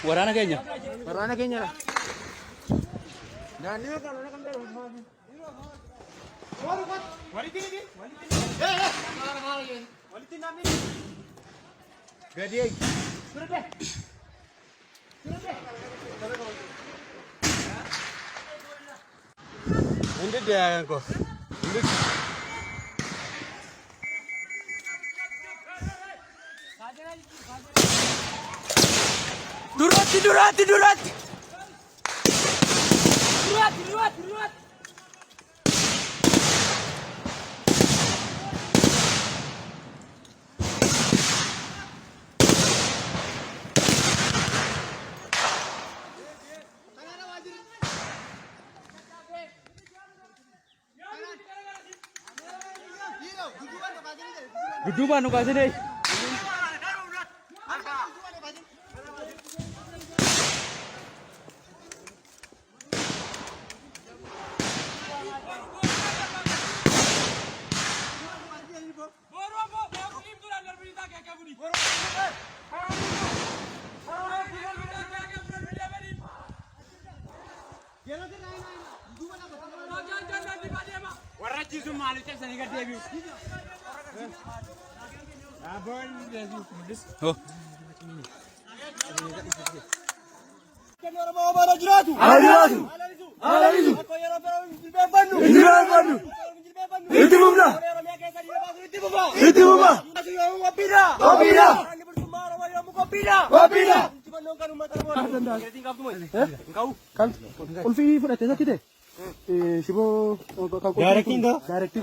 Waraana keenya. Waraana keenya dha. Gadi eegi. Hindi diyagan ko. Hindi. Durati, durati, durati. Durati, durati, durati. Dudduubaan nu kaasanii. Warra jisu malu cek sani gadi eegi. Abon desu kudus. Oh. Kenapa mau bara jiratu? Alarisu. Alarisu. Aku yara bara jilbebannu. Jilbebannu. Itu bumna. Itu bumna. Wapida. Wapida. Wapida. Wapida. Kau. Kan ulfi fudhatee sakkite. Shiboo Directing dha. Directing.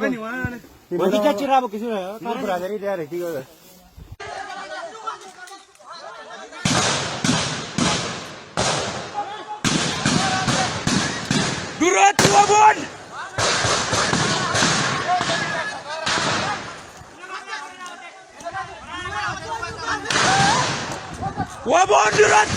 Wanti jechirraa buqqisuudha. Kan brother directing godha. Durati wabon. Wabon durat.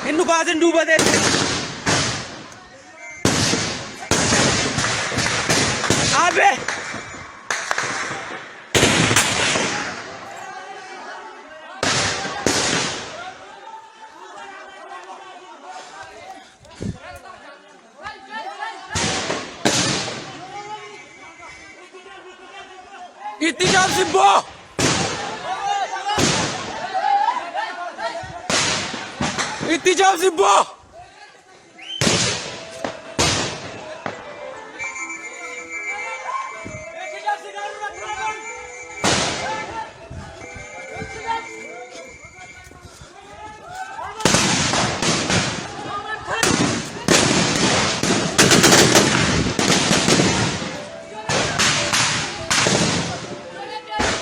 Hindu kaasin duuba deesse. Abe. İtticam Simbo. İtticam Simbo.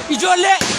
İjolle.